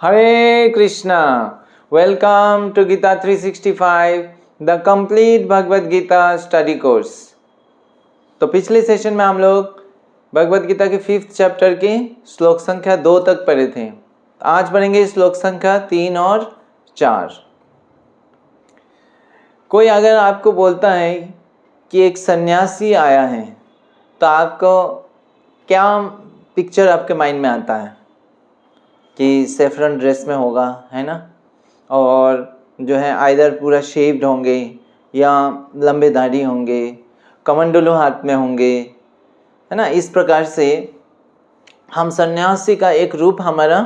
Hare Krishna. Welcome to Gita 365, the complete Bhagavad Gita study course. तो पिछले session में हम लोग भगवद गीता के 5th चैप्टर के श्लोक संख्या 2 तक पढ़े थे। आज पढ़ेंगे श्लोक संख्या 3 और 4। कोई अगर आपको बोलता है कि एक सन्यासी आया है तो आपको क्या पिक्चर आपके माइंड में आता है? कि सेफ्रन ड्रेस में होगा, है ना, और जो है आइदर पूरा शेव्ड होंगे या लंबे दाढ़ी होंगे, कमंडलू हाथ में होंगे, है ना। इस प्रकार से हम सन्यासी का एक रूप हमारा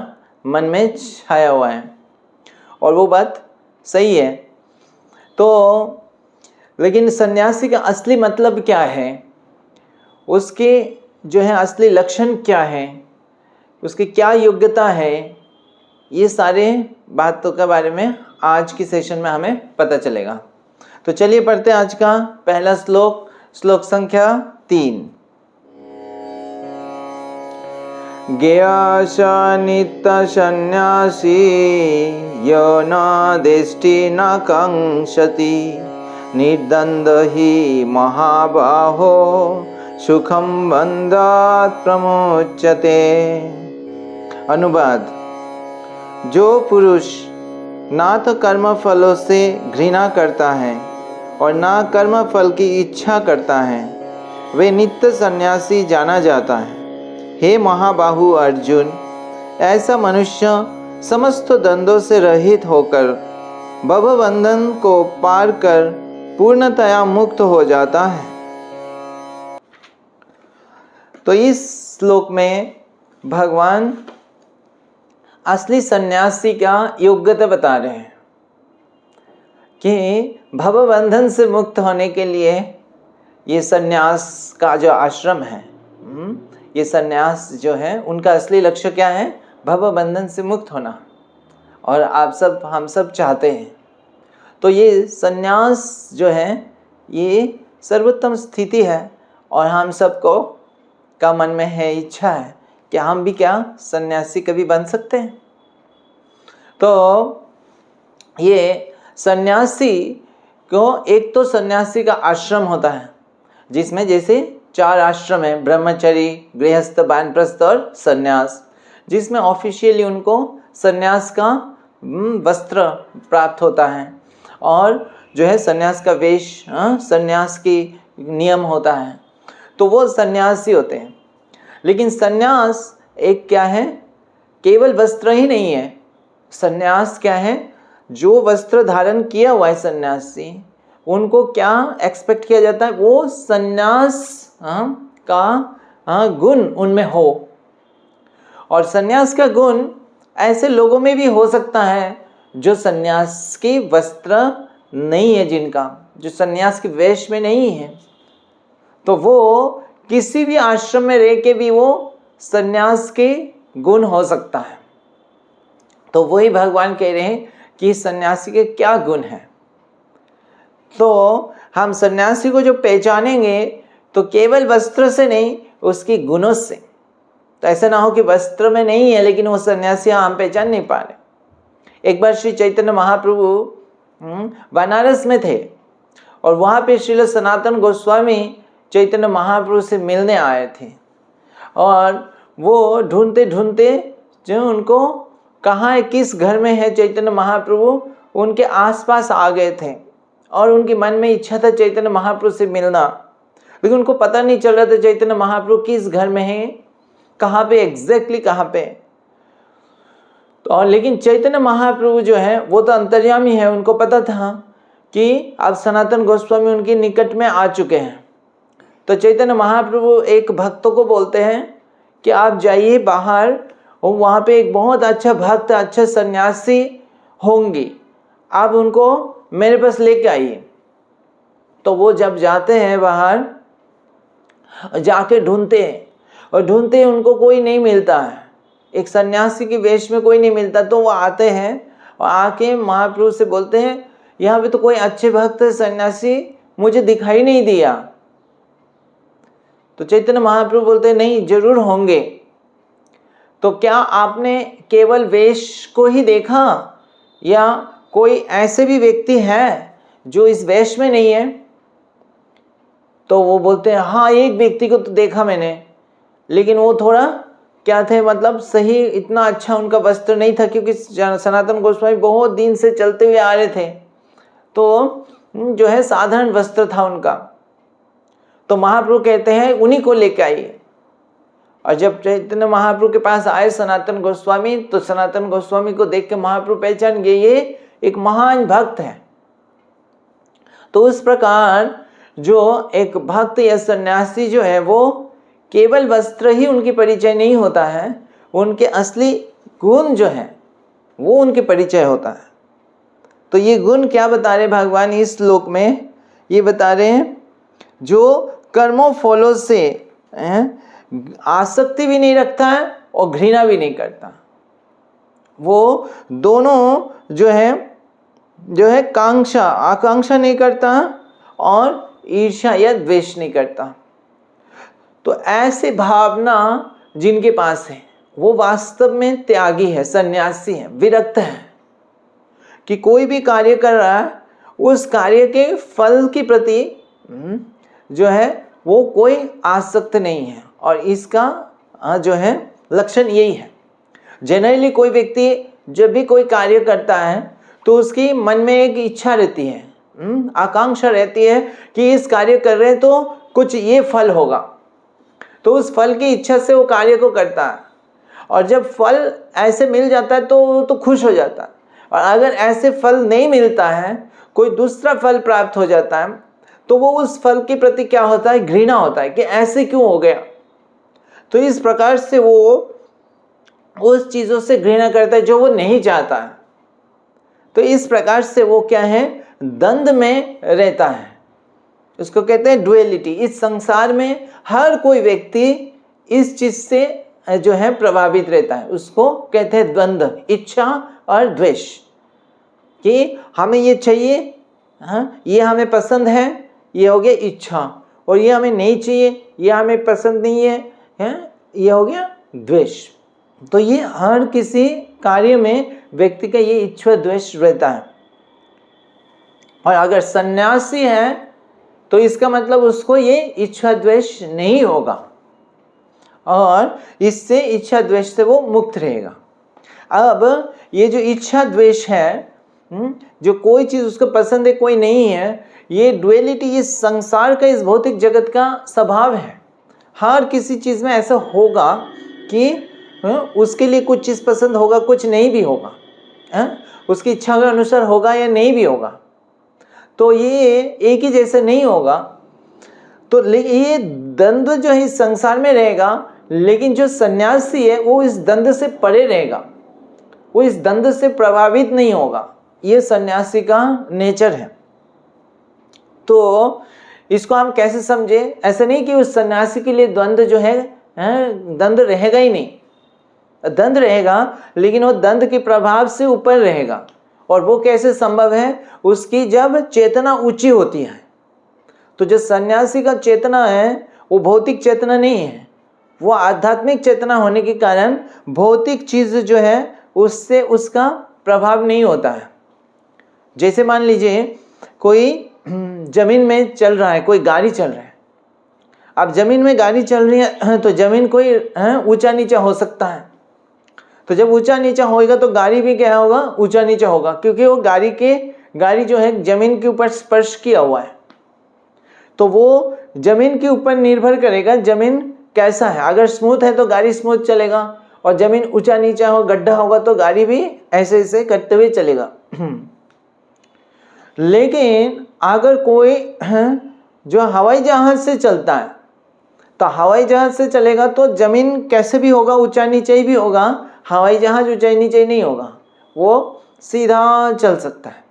मन में छाया हुआ है और वो बात सही है। तो लेकिन सन्यासी का असली मतलब क्या है, उसके जो है असली लक्षण क्या है, उसकी क्या योग्यता है, ये सारे बातों के बारे में आज की सेशन में हमें पता चलेगा। तो चलिए पढ़ते हैं आज का पहला श्लोक, श्लोक संख्या 3। ज्ञेयः नित्य सन्यासी यो न देष्टि न कांक्षति निर्द्वन्द्व हि महाबाहो सुखम बन्धात् प्रमुच्यते। अनुवाद: जो पुरुष ना तो कर्म फलों से घृणा करता है और ना कर्म फल की इच्छा करता है, वे नित्य सन्यासी जाना जाता है। हे महाबाहु अर्जुन, ऐसा मनुष्य समस्त द्वंद्वों से रहित होकर भवबंधन को पार कर पूर्णतया मुक्त हो जाता है। तो इस श्लोक में भगवान असली सन्यासी का योग्यता बता रहे हैं कि भवबंधन से मुक्त होने के लिए ये सन्यास का जो आश्रम है, ये सन्यास जो है उनका असली लक्ष्य क्या है? भवबंधन से मुक्त होना। और हम सब चाहते हैं। तो ये सन्यास जो है ये सर्वोत्तम स्थिति है और हम सबको का मन में है, इच्छा है कि हम भी क्या सन्यासी कभी बन सकते हैं। तो ये सन्यासी को, एक तो सन्यासी का आश्रम होता है जिसमें जैसे 4 आश्रम है, ब्रह्मचर्य, गृहस्थ, वानप्रस्थ और सन्यास, जिसमें ऑफिशियली उनको सन्यास का वस्त्र प्राप्त होता है और जो है सन्यास का वेश, सन्यास की नियम होता है। तो वो सन्यासी होते हैं। लेकिन सन्यास एक क्या है? केवल वस्त्र ही नहीं है। सन्यास क्या है? जो वस्त्र धारण किया हुआ है सन्यासी, उनको क्या एक्सपेक्ट किया जाता है? वो सन्यास का गुण उनमें हो। और सन्यास का गुण ऐसे लोगों में भी हो सकता है जो सन्यास के वस्त्र नहीं है, जिनका जो सन्यास के वेश में नहीं है, तो वो किसी भी आश्रम में रह के भी वो सन्यास के गुण हो सकता है। तो वही भगवान कह रहे हैं कि सन्यासी के क्या गुण हैं। तो हम सन्यासी को जो पहचानेंगे तो केवल वस्त्र से नहीं, उसकी गुणों से। तो ऐसा ना हो कि वस्त्र में नहीं है लेकिन वो सन्यासी हम पहचान नहीं पा रहे। एक बार श्री चैतन्य महाप्रभु बनारस में थे और वहाँ पे श्रील सनातन गोस्वामी चैतन्य महाप्रभु से मिलने आए थे और वो ढूंढते ढूंढते जो उनको कहाँ है, किस घर में है चैतन्य महाप्रभु, उनके आसपास आ गए थे और उनके मन में इच्छा था चैतन्य महाप्रभु से मिलना, लेकिन उनको पता नहीं चल रहा था चैतन्य महाप्रभु किस घर में है, कहाँ पे एग्जैक्टली कहाँ पे। तो और लेकिन चैतन्य महाप्रभु जो है वो तो अंतर्यामी है, उनको पता था कि अब सनातन गोस्वामी उनके निकट में आ चुके हैं। तो चैतन्य महाप्रभु एक भक्तों को बोलते हैं कि आप जाइए बाहर और वहाँ पे एक बहुत अच्छा भक्त, अच्छा सन्यासी होंगे, आप उनको मेरे पास लेके आइए। तो वो जब जाते हैं बाहर, जाके ढूंढते हैं और ढूंढते हैं, उनको कोई नहीं मिलता है, एक सन्यासी के वेश में कोई नहीं मिलता। तो वो आते हैं और आके महाप्रभु से बोलते हैं, यहाँ पे तो कोई अच्छे भक्त सन्यासी मुझे दिखाई नहीं दिया। तो चैतन्य महाप्रभु बोलते हैं, नहीं, जरूर होंगे। तो क्या आपने केवल वेश को ही देखा या कोई ऐसे भी व्यक्ति है जो इस वेश में नहीं है? तो वो बोलते हैं हाँ, एक व्यक्ति को तो देखा मैंने, लेकिन वो थोड़ा क्या थे, मतलब सही इतना अच्छा उनका वस्त्र नहीं था, क्योंकि सनातन गोस्वामी बहुत दिन से चलते हुए आ रहे थे, तो जो है साधारण वस्त्र था उनका। तो महाप्रभु कहते हैं उन्हीं को लेके आइए। और जब चैतन्य महाप्रभु के पास आए सनातन गोस्वामी, तो सनातन गोस्वामी को देख के महाप्रभु पहचान गए ये एक महान भक्त है। तो उस प्रकार जो एक भक्त या सन्यासी जो है, वो केवल वस्त्र ही उनकी परिचय नहीं होता है, उनके असली गुण जो है वो उनके परिचय होता है। तो ये गुण क्या बता रहे भगवान इस श्लोक में? ये बता रहे हैं जो कर्मों फलों से आसक्ति भी नहीं रखता है और घृणा भी नहीं करता, वो दोनों जो है आकांक्षा नहीं करता और ईर्ष्या या द्वेष नहीं करता। तो ऐसे भावना जिनके पास है वो वास्तव में त्यागी है, सन्यासी है, विरक्त है, कि कोई भी कार्य कर रहा है उस कार्य के फल के प्रति जो है वो कोई आसक्त नहीं है। और इसका जो है लक्षण यही है। जनरली कोई व्यक्ति जब भी कोई कार्य करता है तो उसकी मन में एक इच्छा रहती है, आकांक्षा रहती है कि इस कार्य कर रहे हैं तो कुछ ये फल होगा, तो उस फल की इच्छा से वो कार्य को करता है। और जब फल ऐसे मिल जाता है तो खुश हो जाता है। और अगर ऐसे फल नहीं मिलता है, कोई दूसरा फल प्राप्त हो जाता है, तो वो उस फल के प्रति क्या होता है? घृणा होता है कि ऐसे क्यों हो गया। तो इस प्रकार से वो उस चीज़ों से घृणा करता है जो वो नहीं चाहता है। तो इस प्रकार से वो क्या है? द्वंद्व में रहता है। उसको कहते हैं ड्युअलिटी। इस संसार में हर कोई व्यक्ति इस चीज से जो है प्रभावित रहता है, उसको कहते हैं द्वंद्व, इच्छा और द्वेष, कि हमें ये चाहिए, हाँ ये हमें पसंद है, ये हो गया इच्छा, और ये हमें नहीं चाहिए, ये हमें पसंद नहीं है, ये हो गया द्वेष। तो ये हर किसी कार्य में व्यक्ति का ये इच्छा द्वेष रहता है। और अगर सन्यासी है तो इसका मतलब उसको ये इच्छा द्वेष नहीं होगा और इससे इच्छा द्वेष से वो मुक्त रहेगा। अब ये जो इच्छा द्वेष है, जो कोई चीज़ उसको पसंद है कोई नहीं है, ये डुअलिटी, ये संसार का, इस भौतिक जगत का स्वभाव है। हर किसी चीज़ में ऐसा होगा कि उसके लिए कुछ चीज़ पसंद होगा, कुछ नहीं भी होगा, उसकी इच्छा के अनुसार होगा या नहीं भी होगा। तो ये एक ही जैसे नहीं होगा। तो ये द्वंद्व जो है इस संसार में रहेगा, लेकिन जो सन्यासी है वो इस द्वंद्व से परे रहेगा, वो इस द्वंद्व से प्रभावित नहीं होगा। ये सन्यासी का नेचर है। तो इसको हम कैसे समझे? ऐसा नहीं कि उस सन्यासी के लिए द्वंद्व जो है द्वंद्व रहेगा ही नहीं, द्वंद्व रहेगा, लेकिन वो द्वंद्व के प्रभाव से ऊपर रहेगा। और वो कैसे संभव है? उसकी जब चेतना ऊंची होती है। तो जो सन्यासी का चेतना है वो भौतिक चेतना नहीं है, वो आध्यात्मिक चेतना होने के कारण भौतिक चीज़ जो है उससे उसका प्रभाव नहीं होता है। जैसे मान लीजिए कोई जमीन में चल रहा है, कोई गाड़ी चल रहा है। अब जमीन में गाड़ी चल रही है तो जमीन कोई ऊंचा नीचा हो सकता है। तो जब ऊंचा नीचा होएगा तो गाड़ी भी क्या होगा? ऊंचा नीचा होगा, क्योंकि वो गाड़ी जो है जमीन के ऊपर स्पर्श किया हुआ है। तो वो जमीन के ऊपर निर्भर करेगा जमीन कैसा है। अगर स्मूथ है तो गाड़ी स्मूथ चलेगा, और जमीन ऊंचा नीचा हो, गड्ढा होगा तो गाड़ी भी ऐसे ऐसे करते हुए चलेगा। लेकिन अगर कोई जो हवाई जहाज से चलता है, तो हवाई जहाज से चलेगा तो जमीन कैसे भी होगा, ऊंचा नीचे भी होगा। हवाई जहाज ऊंचा नीचे नहीं होगा, वो सीधा चल सकता है,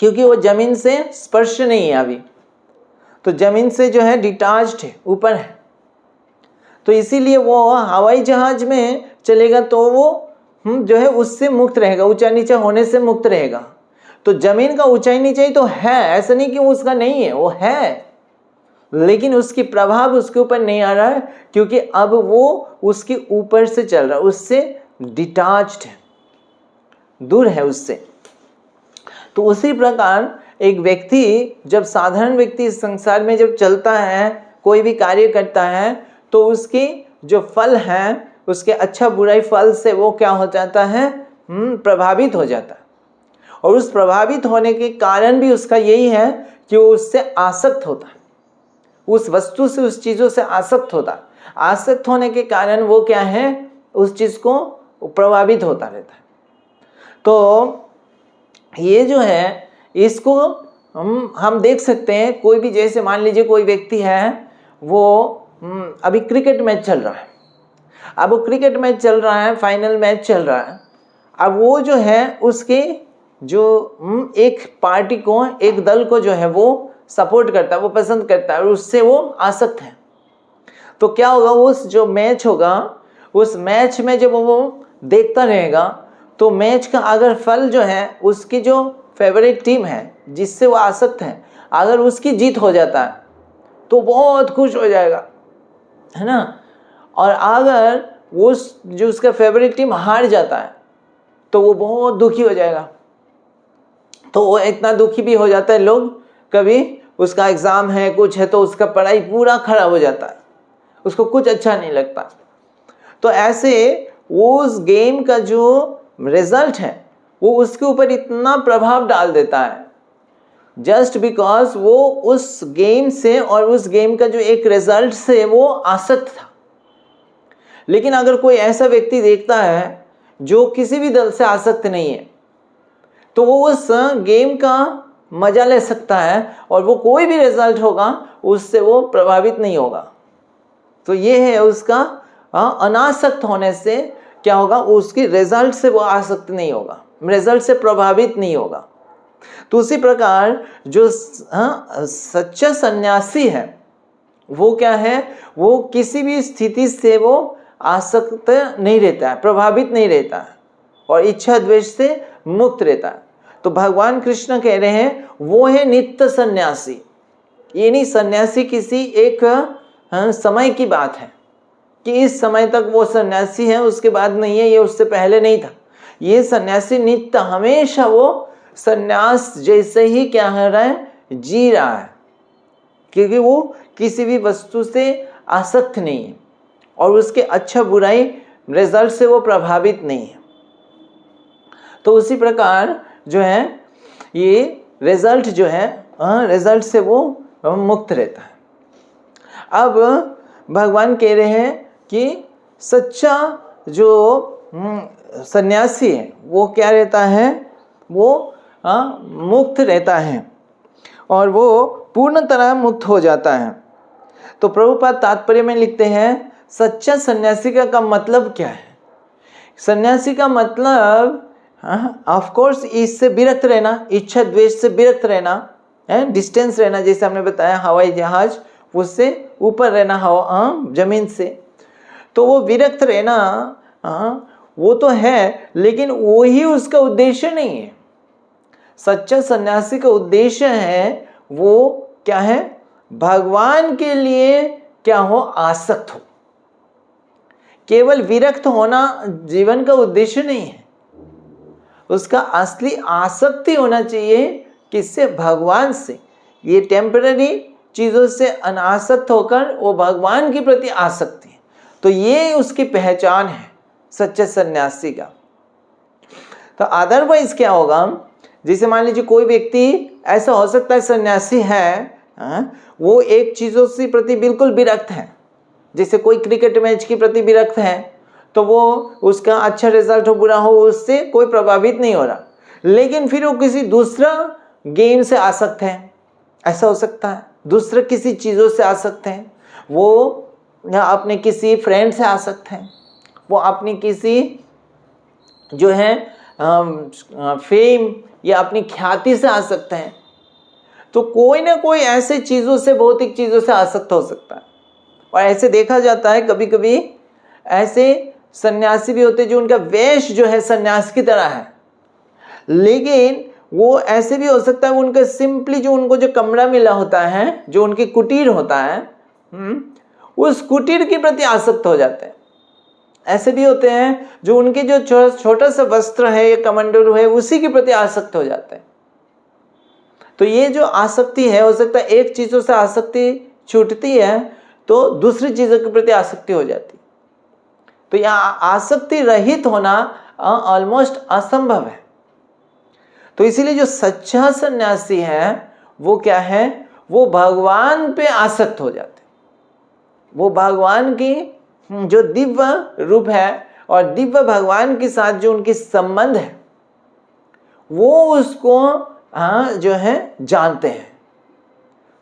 क्योंकि वो जमीन से स्पर्श नहीं है अभी, तो जमीन से जो है डिटैच्ड है, ऊपर है। तो इसीलिए वो हवाई जहाज में चलेगा तो वो जो है उससे मुक्त रहेगा, ऊंचा नीचा होने से मुक्त रहेगा। तो जमीन का ऊंचाई नीचाई तो है, ऐसा नहीं कि वो उसका नहीं है, वो है। लेकिन उसकी प्रभाव उसके ऊपर नहीं आ रहा है, क्योंकि अब वो उसके ऊपर से चल रहा है, उससे डिटैच्ड है, दूर है उससे। तो उसी प्रकार एक व्यक्ति, जब साधारण व्यक्ति इस संसार में जब चलता है, कोई भी कार्य करता है, तो उसकी जो फल है, उसके अच्छा बुराई फल से वो क्या हो जाता है, प्रभावित हो जाता है। और उस प्रभावित होने के कारण भी उसका यही है कि वो उससे आसक्त होता है, उस वस्तु से, उस चीज़ों से आसक्त होता है। आसक्त होने के कारण वो क्या है, उस चीज़ को प्रभावित होता रहता है। तो ये जो है, इसको हम देख सकते हैं। कोई भी, जैसे मान लीजिए कोई व्यक्ति है, वो अभी क्रिकेट मैच चल रहा है, अब वो क्रिकेट मैच चल रहा है, फाइनल मैच चल रहा है। अब वो जो है, उसके जो एक पार्टी को, एक दल को जो है वो सपोर्ट करता है, वो पसंद करता है, और उससे वो आसक्त है। तो क्या होगा, उस जो मैच होगा, उस मैच में जब वो देखता रहेगा, तो मैच का अगर फल जो है, उसकी जो फेवरेट टीम है जिससे वो आसक्त है, अगर उसकी जीत हो जाता है तो बहुत खुश हो जाएगा, है ना। और अगर वो जो उसका फेवरेट टीम हार जाता है तो वो बहुत दुखी हो जाएगा। तो वो इतना दुखी भी हो जाता है, लोग कभी उसका एग्ज़ाम है, कुछ है, तो उसका पढ़ाई पूरा खराब हो जाता है, उसको कुछ अच्छा नहीं लगता। तो ऐसे वो उस गेम का जो रिजल्ट है, वो उसके ऊपर इतना प्रभाव डाल देता है, जस्ट बिकॉज वो उस गेम से और उस गेम का जो एक रिजल्ट से वो आसक्त था। लेकिन अगर कोई ऐसा व्यक्ति देखता है जो किसी भी दल से आसक्त नहीं है, तो वो उस गेम का मजा ले सकता है, और वो कोई भी रिजल्ट होगा उससे वो प्रभावित नहीं होगा। तो ये है उसका अनासक्त होने से क्या होगा, उसकी रिजल्ट से वो आसक्त नहीं होगा, रिजल्ट से प्रभावित नहीं होगा। तो उसी प्रकार जो सच्चा सन्यासी है, वो क्या है, वो किसी भी स्थिति से वो आसक्त नहीं रहता है, प्रभावित नहीं रहता है, और इच्छा द्वेष से मुक्त रहता है। तो भगवान कृष्ण कह रहे हैं वो है नित्य सन्यासी। ये नहीं सन्यासी किसी एक समय की बात है कि इस समय तक वो सन्यासी है, उसके बाद नहीं है, ये उससे पहले नहीं था। ये सन्यासी नित्य, हमेशा वो सन्यास जैसे ही क्या हो रहा है, जी रहा है, क्योंकि वो किसी भी वस्तु से आसक्त नहीं है, और उसके अच्छा बुराई रिजल्ट से वो प्रभावित नहीं है। तो उसी प्रकार जो है, ये रिजल्ट जो है, रिजल्ट से वो मुक्त रहता है। अब भगवान कह रहे हैं कि सच्चा जो सन्यासी है, वो क्या रहता है, वो मुक्त रहता है, और वो पूर्ण तरह मुक्त हो जाता है। तो प्रभुपाद तात्पर्य में लिखते हैं, सच्चा सन्यासी का मतलब क्या है। सन्यासी का मतलब ऑफ कोर्स इससे विरक्त रहना, इच्छा द्वेष से विरक्त रहना है, डिस्टेंस रहना, जैसे हमने बताया हवाई जहाज, उससे ऊपर रहना, हवा जमीन से। तो वो विरक्त रहना वो तो है, लेकिन वो ही उसका उद्देश्य नहीं है। सच्चा सन्यासी का उद्देश्य है वो क्या है, भगवान के लिए क्या हो, आसक्त हो। केवल विरक्त होना जीवन का उद्देश्य नहीं है, उसका असली आसक्ति होना चाहिए किससे, भगवान से। ये टेम्पररी चीज़ों से अनासक्त होकर वो भगवान के प्रति आसक्ति है। तो ये उसकी पहचान है सच्चे सन्यासी का। तो अदरवाइज क्या होगा, जैसे मान लीजिए कोई व्यक्ति ऐसा हो सकता है सन्यासी है, वो एक चीज़ों से प्रति बिल्कुल विरक्त है, जैसे कोई क्रिकेट मैच के प्रति विरक्त है, तो वो उसका अच्छा रिजल्ट हो बुरा हो उससे कोई प्रभावित नहीं हो रहा, लेकिन फिर वो किसी दूसरा गेम से आसक्त है, ऐसा हो सकता है। दूसरे किसी चीज़ों से आसक्त हैं, वो अपने किसी फ्रेंड से आसक्त हैं, वो अपनी किसी जो है फेम या अपनी ख्याति से आसक्त हैं। तो कोई ना कोई ऐसे चीज़ों से, भौतिक चीज़ों से आसक्त हो सकता है। और ऐसे देखा जाता है कभी कभी ऐसे सन्यासी भी होते हैं जो उनका वेश जो है सन्यास की तरह है, लेकिन वो ऐसे भी हो सकता है उनका सिंपली जो उनको जो कमरा मिला होता है, जो उनकी कुटीर होता है, उस कुटीर के प्रति आसक्त हो जाते हैं। ऐसे भी होते हैं जो उनके जो छोटा सा वस्त्र है या कमंडलू है उसी के प्रति आसक्त हो जाते हैं। तो ये जो आसक्ति है, हो सकता है एक चीजों से आसक्ति छूटती है तो दूसरी चीजों के प्रति आसक्ति हो जाती। तो यहाँ आसक्ति रहित होना ऑलमोस्ट असंभव है। तो इसीलिए जो सच्चा सन्यासी है वो क्या है, वो भगवान पे आसक्त हो जाते। वो भगवान की जो दिव्य रूप है और दिव्य भगवान के साथ जो उनकी संबंध है वो उसको जो है जानते हैं।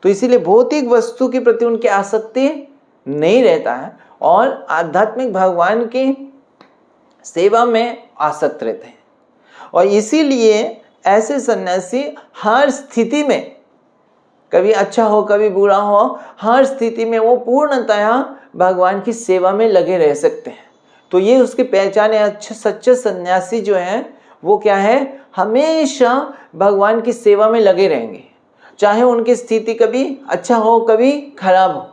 तो इसीलिए भौतिक वस्तु के प्रति उनकी आसक्ति नहीं रहता है और आध्यात्मिक भगवान की सेवा में आसक्त रहते हैं। और इसीलिए ऐसे सन्यासी हर स्थिति में, कभी अच्छा हो कभी बुरा हो, हर स्थिति में वो पूर्णतया भगवान की सेवा में लगे रह सकते हैं। तो ये उसकी पहचान है। अच्छे सच्चे सन्यासी जो है वो क्या है, हमेशा भगवान की सेवा में लगे रहेंगे, चाहे उनकी स्थिति कभी अच्छा हो कभी खराब हो।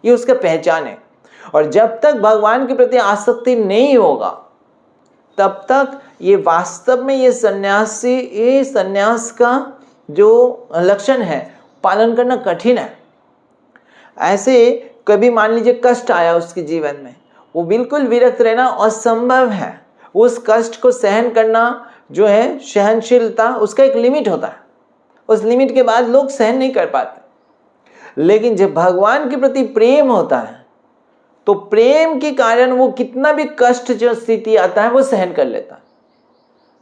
ये उसका पहचान है। और जब तक भगवान के प्रति आसक्ति नहीं होगा तब तक ये वास्तव में ये सन्यास का जो लक्षण है पालन करना कठिन है। ऐसे कभी मान लीजिए कष्ट आया उसके जीवन में, वो बिल्कुल विरक्त रहना असंभव है। उस कष्ट को सहन करना जो है, सहनशीलता, उसका एक लिमिट होता है। उस लिमिट के बाद लोग सहन नहीं कर पाते। लेकिन जब भगवान के प्रति प्रेम होता है तो प्रेम के कारण वो कितना भी कष्ट जो स्थिति आता है वो सहन कर लेता है।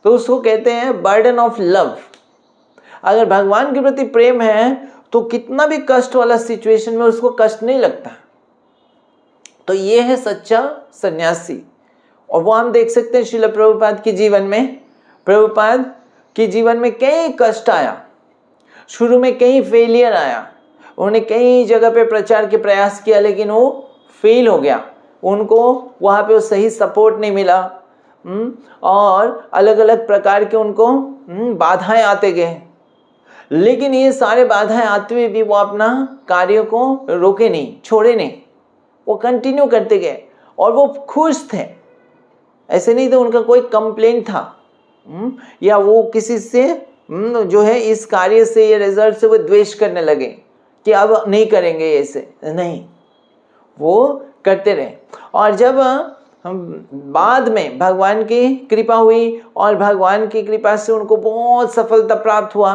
तो उसको कहते हैं बर्डन ऑफ लव। अगर भगवान के प्रति प्रेम है तो कितना भी कष्ट वाला सिचुएशन में उसको कष्ट नहीं लगता। तो ये है सच्चा सन्यासी। और वो हम देख सकते हैं श्रील प्रभुपाद के जीवन में। प्रभुपाद के जीवन में कई कष्ट आया, शुरू में कई फेलियर आया, उन्होंने कई जगह पे प्रचार के प्रयास किया लेकिन वो फेल हो गया। उनको वहाँ पे वो सही सपोर्ट नहीं मिला और अलग अलग प्रकार के उनको बाधाएं आते गए। लेकिन ये सारे बाधाएं आते हुए भी वो अपना कार्य को रोके नहीं, छोड़े नहीं, वो कंटिन्यू करते गए और वो खुश थे। ऐसे नहीं तो उनका कोई कंप्लेंट था या वो किसी से जो है इस कार्य से या रिजल्ट से वो द्वेष करने लगे कि अब नहीं करेंगे ऐसे, नहीं, वो करते रहे। और जब बाद में भगवान की कृपा हुई और भगवान की कृपा से उनको बहुत सफलता प्राप्त हुआ,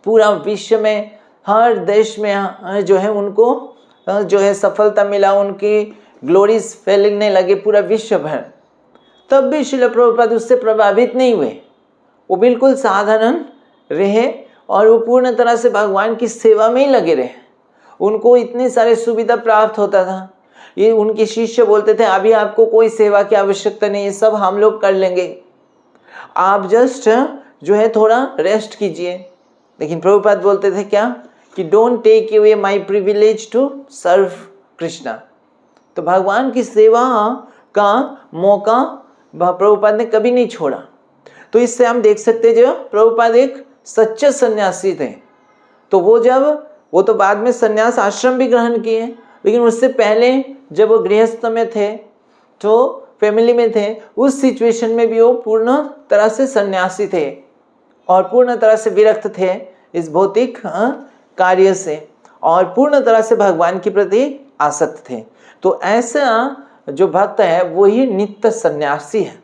पूरा विश्व में हर देश में जो है उनको जो है सफलता मिला, उनकी ग्लोरीज फैलने लगे पूरा विश्व भर, तब भी श्रील प्रभुपाद उससे प्रभावित नहीं हुए। वो बिल्कुल साधारण रहे और वो पूर्ण तरह से भगवान की सेवा में ही लगे रहे। उनको इतनी सारी सुविधा प्राप्त होता था। ये उनके शिष्य बोलते थे अभी आपको कोई सेवा की आवश्यकता नहीं है, सब हम लोग कर लेंगे, आप जस्ट जो है थोड़ा रेस्ट कीजिए। लेकिन प्रभुपाद बोलते थे क्या कि don't take away my privilege to serve Krishna. तो भगवान की सेवा का मौका प्रभुपाद ने कभी नहीं छोड़ा। तो इससे हम देख सकते हैं जो प्रभुपाद एक सच्चे सन्यासी थे। तो वो तो बाद में सन्यास आश्रम भी ग्रहण किए, लेकिन उससे पहले जब वो गृहस्थ में थे तो फैमिली में थे, उस सिचुएशन में भी वो पूर्ण तरह से सन्यासी थे और पूर्ण तरह से विरक्त थे इस भौतिक कार्य से और पूर्ण तरह से भगवान के प्रति आसक्त थे। तो ऐसा जो भक्त है वही नित्य सन्यासी है,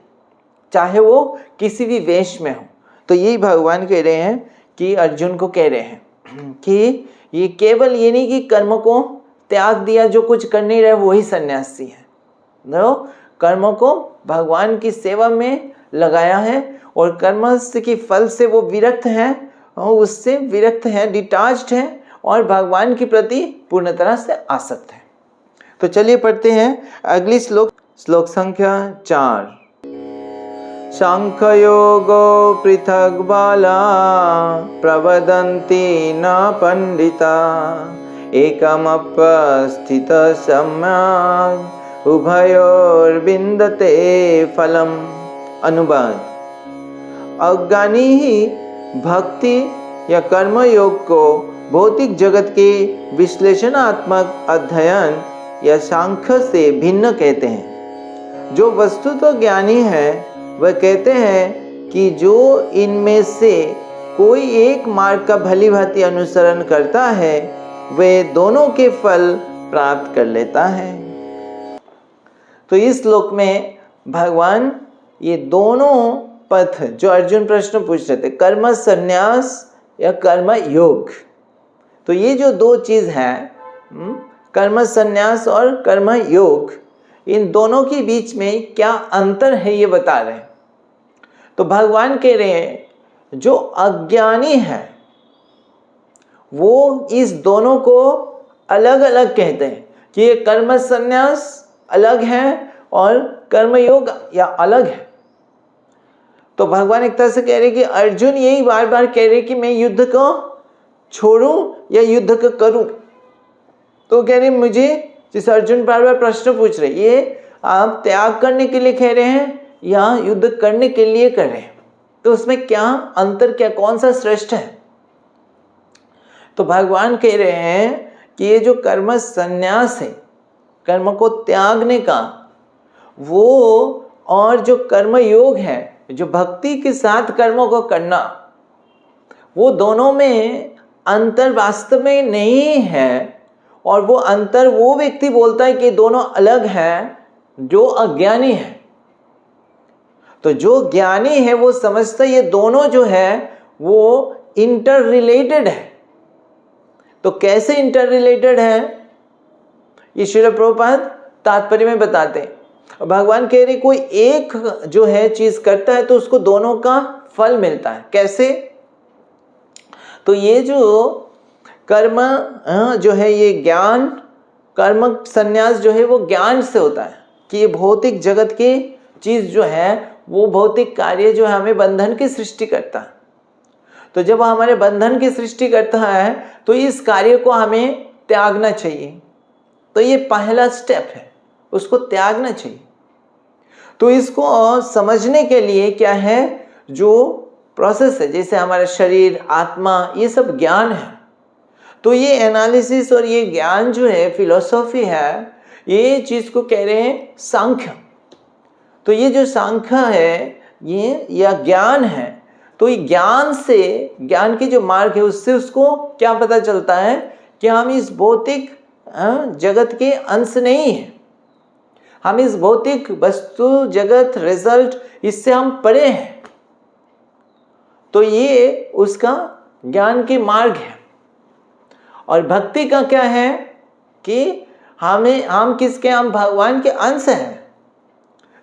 चाहे वो किसी भी वेश में हो। तो यही भगवान कह रहे हैं कि अर्जुन को कह रहे हैं कि ये केवल ये नहीं कि कर्म को त्याग दिया, जो कुछ कर नहीं रहे वही सन्यासी है। तो कर्म को भगवान की सेवा में लगाया है और कर्म के फल से वो विरक्त है, उससे विरक्त है, डिटाच्ड है और भगवान के प्रति पूर्ण तरह से आसक्त है। तो चलिए पढ़ते हैं अगली श्लोक संख्या 4। सांख्ययोगो पृथक बाला प्रवदन्ति न पंडिता एकमप्यस्थित सम्यक् उभयोर्विन्दते फलम्। अनुवाद: अज्ञानी ही भक्ति या कर्म योग को भौतिक जगत के विश्लेषणात्मक अध्ययन या सांख्य से भिन्न कहते हैं। जो वस्तु तो ज्ञानी है वह कहते हैं कि जो इनमें से कोई एक मार्ग का भली भांति अनुसरण करता है वह दोनों के फल प्राप्त कर लेता है। तो इस श्लोक में भगवान ये दोनों पथ जो अर्जुन प्रश्न पूछ रहे थे, कर्म संन्यास या कर्म योग, तो ये जो दो चीज है, कर्म संन्यास और कर्म योग, इन दोनों के बीच में क्या अंतर है ये बता रहे हैं। तो भगवान कह रहे हैं जो अज्ञानी है वो इस दोनों को अलग अलग कहते हैं कि ये कर्म संन्यास अलग है और कर्मयोग या अलग है। तो भगवान एक तरह से कह रहे कि अर्जुन यही बार बार कह रहे कि मैं युद्ध को छोड़ूं या युद्ध को करूं। तो कह रहे मुझे, जिस अर्जुन बार बार प्रश्न पूछ रहे, ये आप त्याग करने के लिए कह रहे हैं या युद्ध करने के लिए कर रहे हैं, तो उसमें क्या अंतर, क्या कौन सा श्रेष्ठ है। तो भगवान कह रहे हैं कि ये जो कर्म संन्यास है, कर्म को त्यागने का, वो और जो कर्म योग है, जो भक्ति के साथ कर्मों को करना, वो दोनों में अंतर वास्तव में नहीं है। और वो अंतर वो व्यक्ति बोलता है कि दोनों अलग हैं जो अज्ञानी है। तो जो ज्ञानी है वो समझता है ये दोनों जो है वो इंटर रिलेटेड है। तो कैसे इंटर रिलेटेड है ये श्रील प्रभुपाद तात्पर्य में बताते हैं। भगवान कह रहे कोई एक जो है चीज करता है तो उसको दोनों का फल मिलता है। कैसे? तो ये जो कर्म जो है, ये ज्ञान, कर्म संन्यास जो है वो ज्ञान से होता है कि ये भौतिक जगत की चीज जो है, वो भौतिक कार्य जो है हमें बंधन की सृष्टि करता है। तो जब हमारे बंधन की सृष्टि करता है तो इस कार्य को हमें त्यागना चाहिए। तो ये पहला स्टेप है, उसको त्यागना चाहिए। तो इसको समझने के लिए क्या है, जो प्रोसेस है, जैसे हमारा शरीर, आत्मा, ये सब ज्ञान है। तो ये एनालिसिस और ये ज्ञान जो है, फिलोसॉफी है, ये चीज को कह रहे हैं सांख्य। तो ये जो सांख्य है ये या ज्ञान है, तो ये ज्ञान से, ज्ञान की जो मार्ग है उससे उसको क्या पता चलता है कि हम इस भौतिक जगत के अंश नहीं है, हम इस भौतिक वस्तु जगत रिजल्ट, इससे हम परे हैं। तो ये उसका ज्ञान की मार्ग है। और भक्ति का क्या है कि हम किसके, हम भगवान के अंश हैं।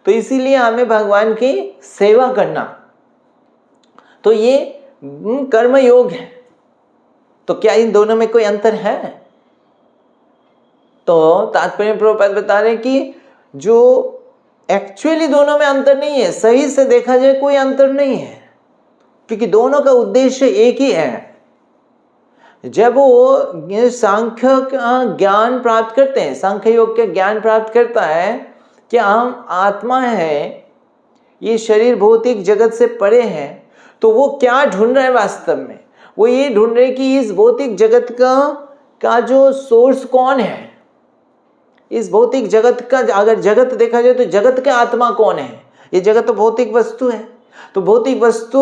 तो इसीलिए हमें भगवान की सेवा करना, तो ये कर्म योग है। तो क्या इन दोनों में कोई अंतर है? तो तात्पर्य प्रभुपाद बता रहे कि जो एक्चुअली दोनों में अंतर नहीं है, सही से देखा जाए कोई अंतर नहीं है, क्योंकि दोनों का उद्देश्य एक ही है। जब वो सांख्य का ज्ञान प्राप्त करते हैं, सांख्य योग का ज्ञान प्राप्त करता है कि हम आत्मा है, ये शरीर भौतिक जगत से परे है, तो वो क्या ढूंढ रहा है वास्तव में? वो ये ढूंढ रहे कि इस भौतिक जगत का जो सोर्स कौन है, इस भौतिक जगत का, अगर जगत देखा जाए तो जगत का आत्मा कौन है? ये जगत तो भौतिक वस्तु है, तो भौतिक वस्तु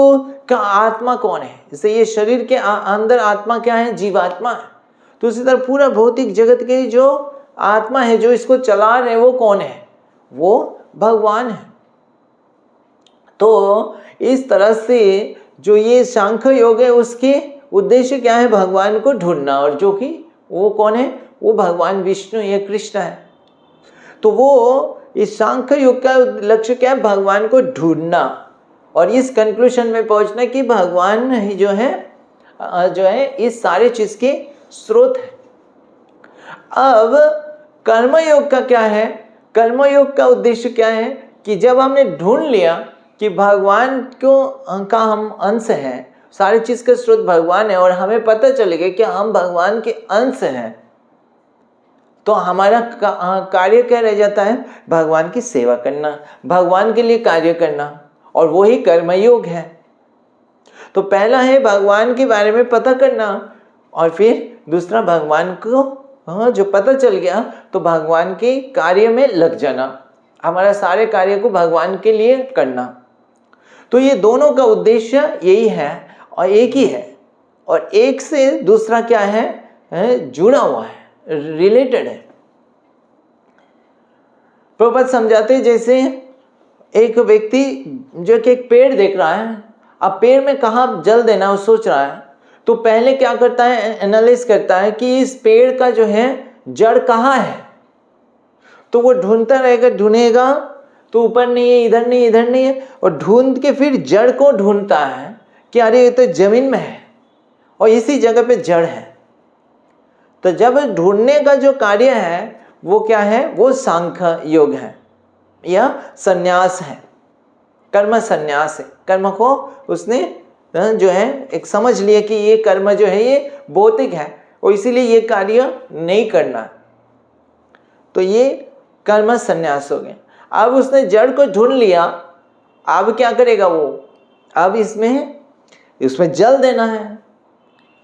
का आत्मा कौन है? जैसे ये शरीर के अंदर आत्मा क्या है? जीवात्मा है। तो उसी तरह पूरा भौतिक जगत के जो आत्मा है, जो इसको चला रहे, वो कौन है? वो भगवान है। तो इस तरह से जो ये सांख्य योग है, उसके उद्देश्य क्या है? भगवान को ढूंढना। और जो कि वो कौन है? वो भगवान विष्णु या कृष्ण है। तो वो इस सांख्य योग का लक्ष्य क्या है? भगवान को ढूंढना और इस कंक्लूजन में पहुंचना कि भगवान ही जो है इस सारे चीज के स्रोत है। अब कर्मयोग का क्या है? कर्मयोग का उद्देश्य क्या है कि जब हमने ढूंढ लिया कि भगवान का हम अंश हैं, सारी चीज का स्रोत भगवान है, और हमें पता चल गया कि हम भगवान के अंश हैं, तो हमारा कार्य क्या रह जाता है? भगवान की सेवा करना, भगवान के लिए कार्य करना, और वही कर्मयोग है। तो पहला है भगवान के बारे में पता करना, और फिर दूसरा भगवान को जो पता चल गया तो भगवान के कार्य में लग जाना, हमारा सारे कार्य को भगवान के लिए करना। तो ये दोनों का उद्देश्य यही है और एक ही है, और एक से दूसरा क्या है, जुड़ा हुआ है, रिलेटेड है। प्रभुपाद समझाते हैं जैसे एक व्यक्ति जो कि एक पेड़ देख रहा है, अब पेड़ में कहाँ जल देना वो सोच रहा है, तो पहले क्या करता है, एनालाइज करता है कि इस पेड़ का जो है जड़ कहाँ है। तो वो ढूंढता रहेगा, ढूंढेगा तो ऊपर नहीं है, इधर नहीं, इधर नहीं है, और ढूंढ के फिर जड़ को ढूंढता है कि अरे ये तो जमीन में है और इसी जगह पे जड़ है। तो जब ढूंढने का जो कार्य है वो क्या है, वो सांख्य योग है या संन्यास है, कर्म संन्यास है। कर्म को उसने जो है एक समझ लिया कि ये कर्म जो है ये भौतिक है और इसीलिए ये कार्य नहीं करना, तो ये कर्म संन्यास हो गया। अब उसने जड़ को ढूंढ लिया, अब क्या करेगा वो, अब इसमें जल देना है।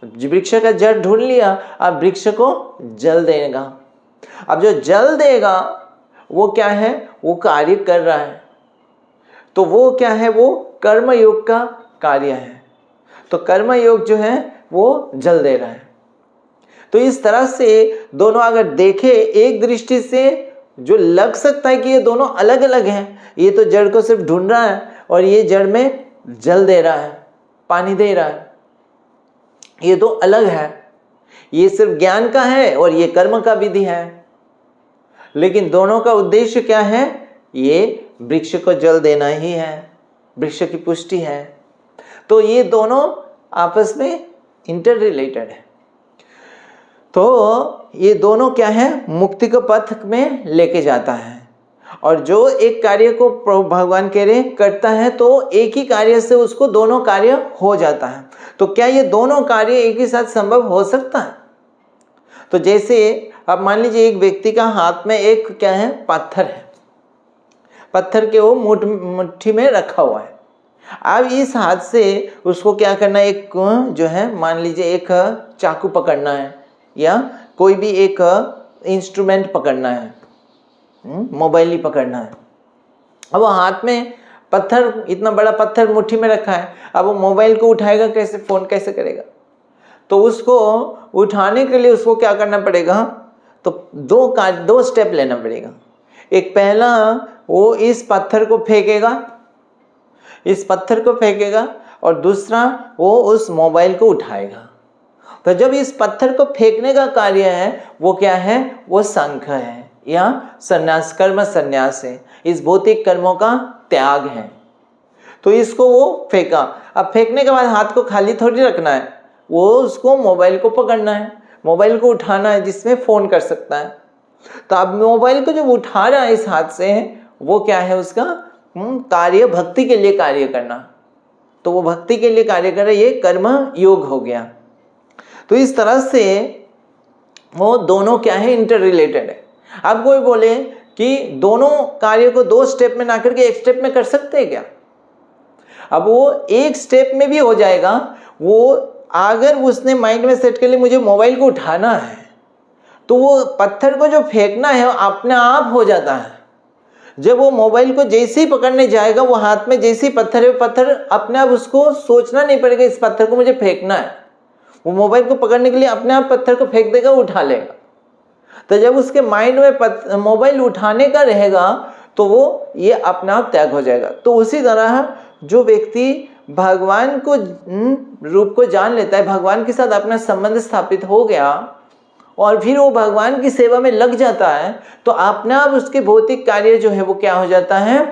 वृक्ष का जड़ ढूंढ लिया, अब वृक्ष को जल देगा। अब जो जल देगा वो क्या है, वो कार्य कर रहा है, तो वो क्या है, वो कर्म योग का कार्य है। तो कर्म योग जो है वो जल दे रहा है। तो इस तरह से दोनों अगर देखे एक दृष्टि से जो लग सकता है कि ये दोनों अलग अलग हैं, ये तो जड़ को सिर्फ ढूंढ रहा है और ये जड़ में जल दे रहा है, पानी दे रहा है, ये तो अलग है, ये सिर्फ ज्ञान का है और ये कर्म का विधि है। लेकिन दोनों का उद्देश्य क्या है, ये वृक्ष को जल देना ही है, वृक्ष की पुष्टि है। तो ये दोनों आपस में इंटर रिलेटेड है। तो ये दोनों क्या है, मुक्ति के पथ में लेके जाता है। और जो एक कार्य को भगवान कह रहे करता है तो एक ही कार्य से उसको दोनों कार्य हो जाता है। तो क्या ये दोनों कार्य एक ही साथ संभव हो सकता है? तो जैसे अब मान लीजिए एक व्यक्ति का हाथ में एक क्या है, पत्थर है, पत्थर के वो मुट्ठी में रखा हुआ है। अब इस हाथ से उसको क्या करना है, एक जो है मान लीजिए एक चाकू पकड़ना है या कोई भी एक इंस्ट्रूमेंट पकड़ना है, मोबाइल ही पकड़ना है। अब वो हाथ में पत्थर, इतना बड़ा पत्थर मुट्ठी में रखा है, अब वो मोबाइल को उठाएगा कैसे, फ़ोन कैसे करेगा? तो उसको उठाने के लिए उसको क्या करना पड़ेगा, तो दो स्टेप लेना पड़ेगा। एक पहला वो इस पत्थर को फेंकेगा, और दूसरा वो उस मोबाइल को उठाएगा। तो जब इस पत्थर को फेंकने का कार्य है वो क्या है, वो सांख्य है या संन्यास, कर्म संन्यास है, इस भौतिक कर्मों का त्याग है। तो इसको वो फेंका, अब फेंकने के बाद हाथ को खाली थोड़ी रखना है, वो उसको मोबाइल को पकड़ना है, मोबाइल को उठाना है जिसमें फ़ोन कर सकता है। तो अब मोबाइल को जब उठा रहा है इस हाथ से, वो क्या है, उसका कार्य भक्ति के लिए कार्य करना। तो वो भक्ति के लिए कार्य कर रहा है, ये कर्म योग हो गया। तो इस तरह से वो दोनों क्या है, इंटर रिलेटेड है। अब कोई बोले कि दोनों कार्य को दो स्टेप में ना करके एक स्टेप में कर सकते हैं क्या? अब वो एक स्टेप में भी हो जाएगा। वो अगर उसने माइंड में सेट कर लिया मुझे मोबाइल को उठाना है, तो वो पत्थर को जो फेंकना है अपने आप हो जाता है। जब वो मोबाइल को जैसे ही पकड़ने जाएगा, वो हाथ में जैसे ही पत्थर है, पत्थर अपने आप, उसको सोचना नहीं पड़ेगा इस पत्थर को मुझे फेंकना है। वो मोबाइल को पकड़ने के लिए अपने आप पत्थर को फेंक देगा, उठा लेगा। तो जब उसके माइंड में मोबाइल उठाने का रहेगा तो वो ये अपने आप त्याग हो जाएगा। तो उसी तरह जो व्यक्ति भगवान को रूप को जान लेता है, भगवान के साथ अपना संबंध स्थापित हो गया और फिर वो भगवान की सेवा में लग जाता है, तो अपने आप उसके भौतिक कार्य जो है वो क्या हो जाता है,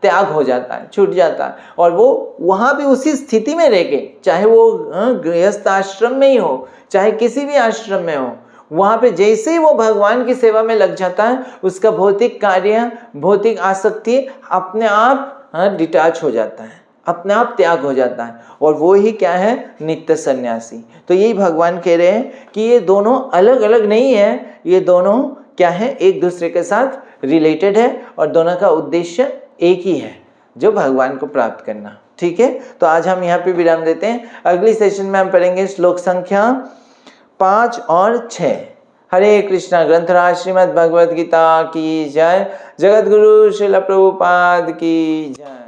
त्याग हो जाता है, छूट जाता है। और वो वहाँ भी उसी स्थिति में रह के, चाहे वो गृहस्थ आश्रम में ही हो, चाहे किसी भी आश्रम में हो, वहाँ पे जैसे ही वो भगवान की सेवा में लग जाता है, उसका भौतिक कार्य, भौतिक आसक्ति अपने आप डिटैच हो जाता है, अपने आप त्याग हो जाता है। और वो ही क्या है, नित्य सन्यासी। तो यही भगवान कह रहे हैं कि ये दोनों अलग अलग नहीं है, ये दोनों क्या है, एक दूसरे के साथ रिलेटेड है और दोनों का उद्देश्य एक ही है, जो भगवान को प्राप्त करना। ठीक है, तो आज हम यहाँ पे विराम देते हैं। अगली सेशन में हम पढ़ेंगे श्लोक संख्या 5 और 6। हरे कृष्णा। ग्रंथराज श्रीमद् भगवद गीता की जय। जगत गुरु श्रील प्रभुपाद की जय।